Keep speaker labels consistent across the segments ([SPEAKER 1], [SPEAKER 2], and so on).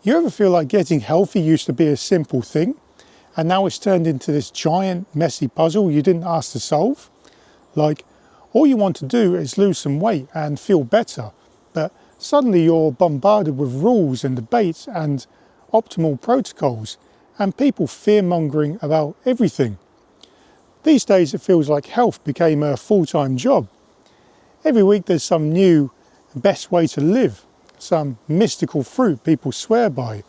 [SPEAKER 1] You ever feel like getting healthy used to be a simple thing, and now it's turned into this giant, messy puzzle you didn't ask to solve? Like, all you want to do is lose some weight and feel better, but suddenly you're bombarded with rules and debates and optimal protocols, and people fear-mongering about everything. These days it feels like health became a full-time job. Every week there's some new best way to live, some mystical fruit people swear by,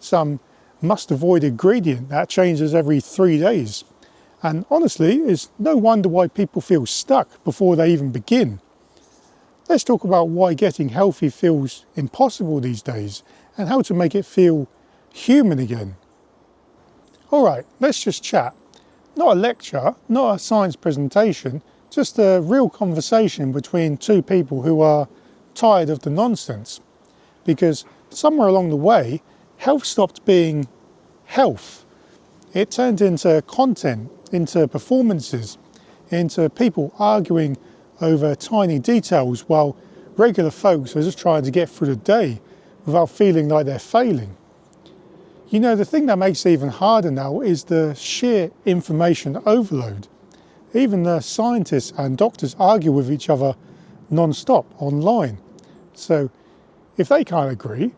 [SPEAKER 1] some must-avoid ingredient that changes every 3 days. And honestly, it's no wonder why people feel stuck before they even begin. Let's talk about why getting healthy feels impossible these days and how to make it feel human again. Alright, let's just chat. Not a lecture, not a science presentation, just a real conversation between two people who are tired of the nonsense. Because somewhere along the way, health stopped being health. It turned into content, into performances, into people arguing over tiny details while regular folks are just trying to get through the day without feeling like they're failing. You know, the thing that makes it even harder now is the sheer information overload. Even the scientists and doctors argue with each other non-stop online. So if they can't agree,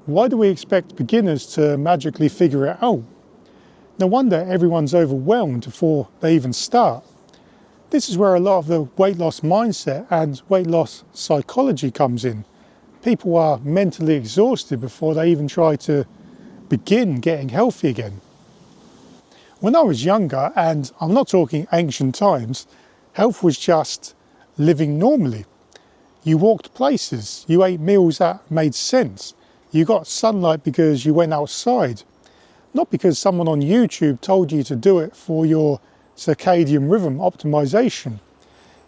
[SPEAKER 1] why do we expect beginners to magically figure it out? No wonder everyone's overwhelmed before they even start. This is where a lot of the weight loss mindset and weight loss psychology comes in. People are mentally exhausted before they even try to begin getting healthy again. When I was younger, and I'm not talking ancient times, health was just living normally. You walked places, you ate meals that made sense, you got sunlight because you went outside, not because someone on YouTube told you to do it for your circadian rhythm optimization.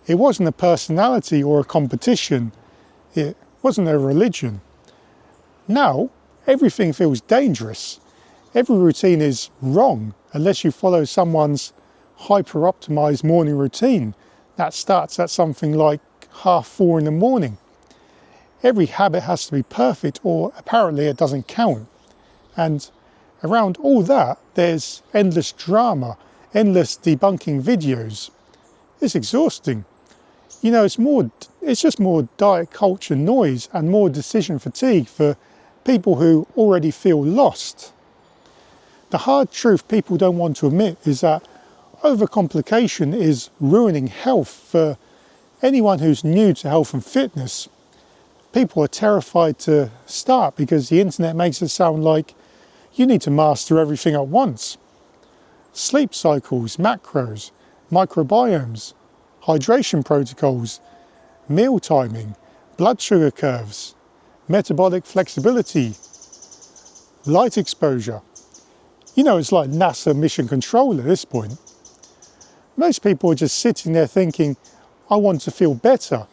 [SPEAKER 1] It wasn't a personality or a competition, it wasn't a religion. Now, everything feels dangerous. Every routine is wrong unless you follow someone's hyper-optimized morning routine that starts at something like 4:30 in the morning. Every habit has to be perfect or apparently it doesn't count. And around all that, there's endless drama, endless debunking videos. It's exhausting. You know, it's just more diet culture noise and more decision fatigue for people who already feel lost. The hard truth people don't want to admit is that overcomplication is ruining health for anyone who's new to health and fitness. People are terrified to start because the internet makes it sound like you need to master everything at once. Sleep cycles, macros, microbiomes, hydration protocols, meal timing, blood sugar curves, metabolic flexibility, light exposure. You know, it's like NASA mission control at this point. Most people are just sitting there thinking, I want to feel better.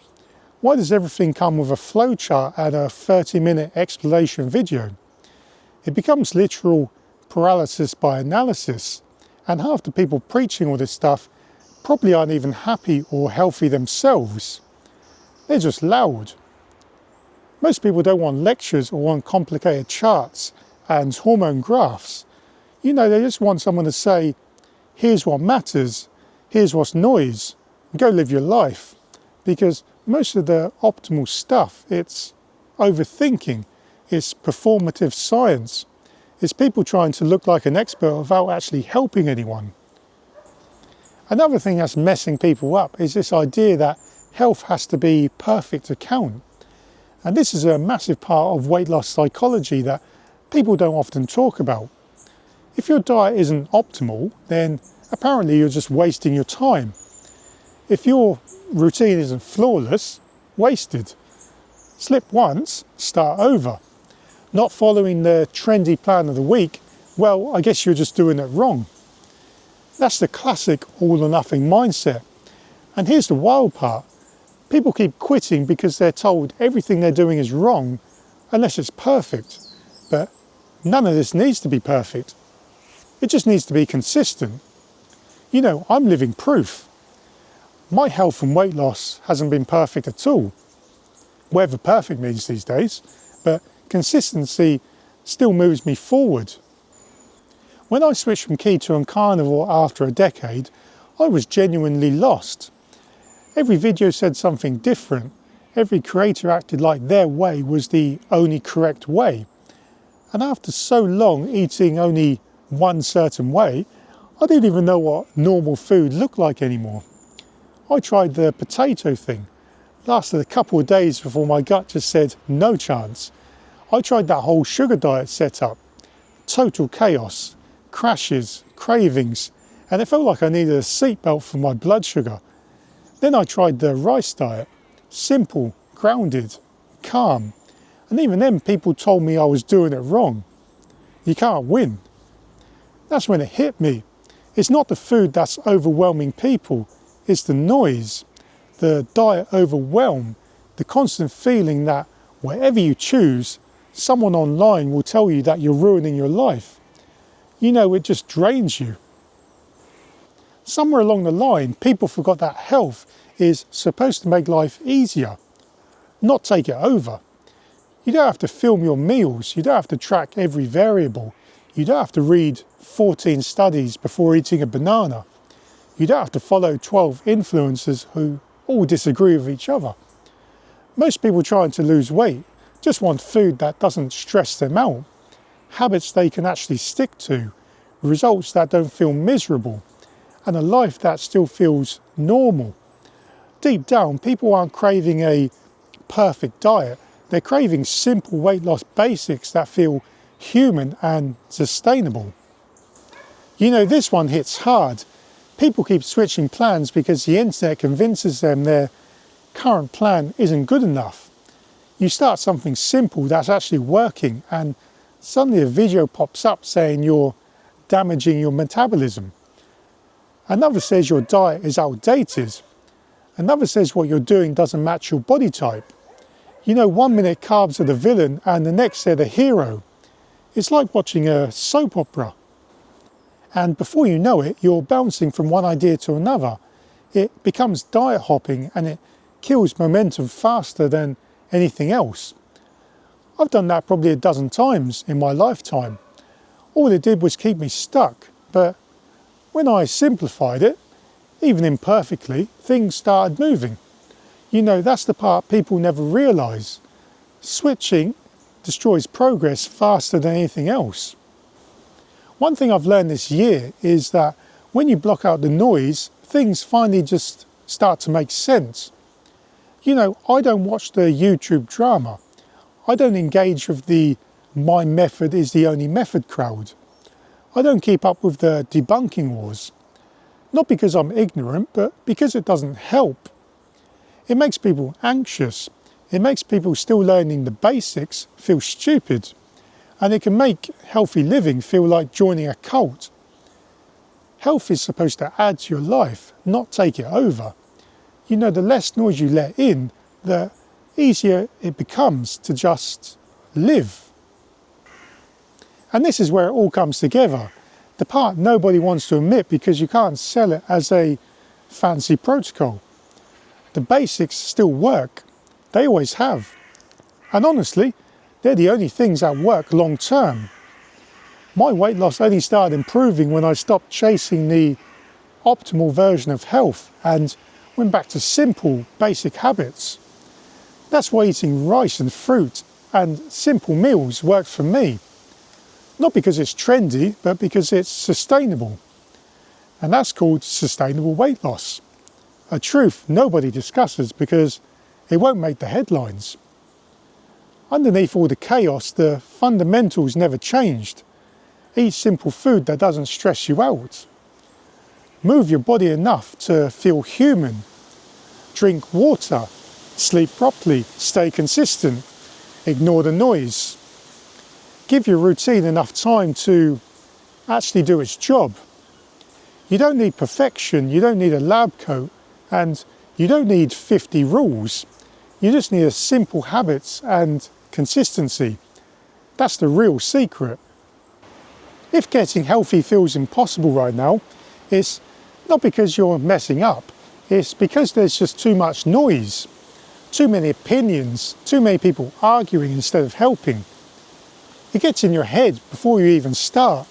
[SPEAKER 1] Why does everything come with a flowchart and a 30-minute explanation video? It becomes literal paralysis by analysis, and half the people preaching all this stuff probably aren't even happy or healthy themselves. They're just loud. Most people don't want lectures or want complicated charts and hormone graphs. You know, they just want someone to say, here's what matters, here's what's noise, go live your life. Because most of the optimal stuff, it's overthinking, it's performative science, it's people trying to look like an expert without actually helping anyone. Another thing that's messing people up is this idea that health has to be perfect to count. And this is a massive part of weight loss psychology that people don't often talk about. If your diet isn't optimal, then apparently you're just wasting your time. If your routine isn't flawless, wasted. Slip once, start over. Not following the trendy plan of the week, well, I guess you're just doing it wrong. That's the classic all or nothing mindset. And here's the wild part. People keep quitting because they're told everything they're doing is wrong unless it's perfect. But none of this needs to be perfect. It just needs to be consistent. You know, I'm living proof. My health and weight loss hasn't been perfect at all. Whatever perfect means these days, but consistency still moves me forward. When I switched from keto and carnivore after a decade, I was genuinely lost. Every video said something different. Every creator acted like their way was the only correct way. And after so long eating only one certain way, I didn't even know what normal food looked like anymore. I tried the potato thing. Lasted a couple of days before my gut just said no chance. I tried that whole sugar diet setup. Total chaos, crashes, cravings, and it felt like I needed a seatbelt for my blood sugar. Then I tried the rice diet. Simple, grounded, calm. And even then people told me I was doing it wrong. You can't win. That's when it hit me. It's not the food that's overwhelming people, it's the noise, the diet overwhelm, the constant feeling that whatever you choose, someone online will tell you that you're ruining your life. You know, it just drains you. Somewhere along the line, people forgot that health is supposed to make life easier, not take it over. You don't have to film your meals, you don't have to track every variable, you don't have to read 14 studies before eating a banana. You don't have to follow 12 influencers who all disagree with each other. Most people trying to lose weight just want food that doesn't stress them out, habits they can actually stick to, results that don't feel miserable, and a life that still feels normal. Deep down, people aren't craving a perfect diet, they're craving simple weight loss basics that feel human and sustainable. You know, this one hits hard. People keep switching plans because the internet convinces them their current plan isn't good enough. You start something simple that's actually working and suddenly a video pops up saying you're damaging your metabolism. Another says your diet is outdated. Another says what you're doing doesn't match your body type. You know, 1 minute carbs are the villain and the next they're the hero. It's like watching a soap opera. And before you know it, you're bouncing from one idea to another. It becomes diet hopping and it kills momentum faster than anything else. I've done that probably a dozen times in my lifetime. All it did was keep me stuck, but when I simplified it, even imperfectly, things started moving. You know, that's the part people never realise. Switching destroys progress faster than anything else. One thing I've learned this year is that when you block out the noise, things finally just start to make sense. You know, I don't watch the YouTube drama. I don't engage with the "my method is the only method" crowd. I don't keep up with the debunking wars. Not because I'm ignorant, but because it doesn't help. It makes people anxious. It makes people still learning the basics feel stupid. And it can make healthy living feel like joining a cult. Health is supposed to add to your life, not take it over. You know, the less noise you let in, the easier it becomes to just live. And this is where it all comes together. The part nobody wants to admit because you can't sell it as a fancy protocol. The basics still work. They always have. And honestly, they're the only things that work long term. My weight loss only started improving when I stopped chasing the optimal version of health and went back to simple, basic habits. That's why eating rice and fruit and simple meals worked for me. Not because it's trendy, but because it's sustainable. And that's called sustainable weight loss. A truth nobody discusses because it won't make the headlines. Underneath all the chaos, the fundamentals never changed. Eat simple food that doesn't stress you out. Move your body enough to feel human. Drink water. Sleep properly. Stay consistent. Ignore the noise. Give your routine enough time to actually do its job. You don't need perfection. You don't need a lab coat. And you don't need 50 rules. You just need a simple habits and consistency. That's the real secret. If getting healthy feels impossible right now, it's not because you're messing up. It's because there's just too much noise, too many opinions, too many people arguing instead of helping. It gets in your head before you even start.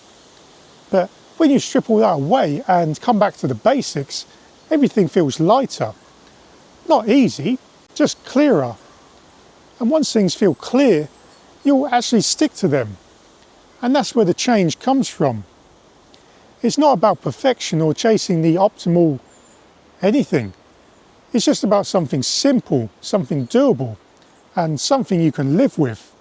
[SPEAKER 1] But when you strip all that away and come back to the basics, everything feels lighter. Not easy, just clearer. And once things feel clear, you'll actually stick to them. And that's where the change comes from. It's not about perfection or chasing the optimal anything. It's just about something simple, something doable, and something you can live with.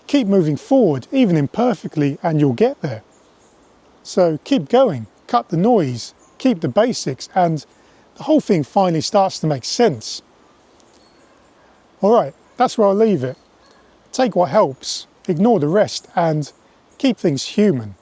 [SPEAKER 1] Keep moving forward, even imperfectly, and you'll get there. So keep going, cut the noise, keep the basics, and the whole thing finally starts to make sense. Alright, that's where I'll leave it. Take what helps, ignore the rest, and keep things human.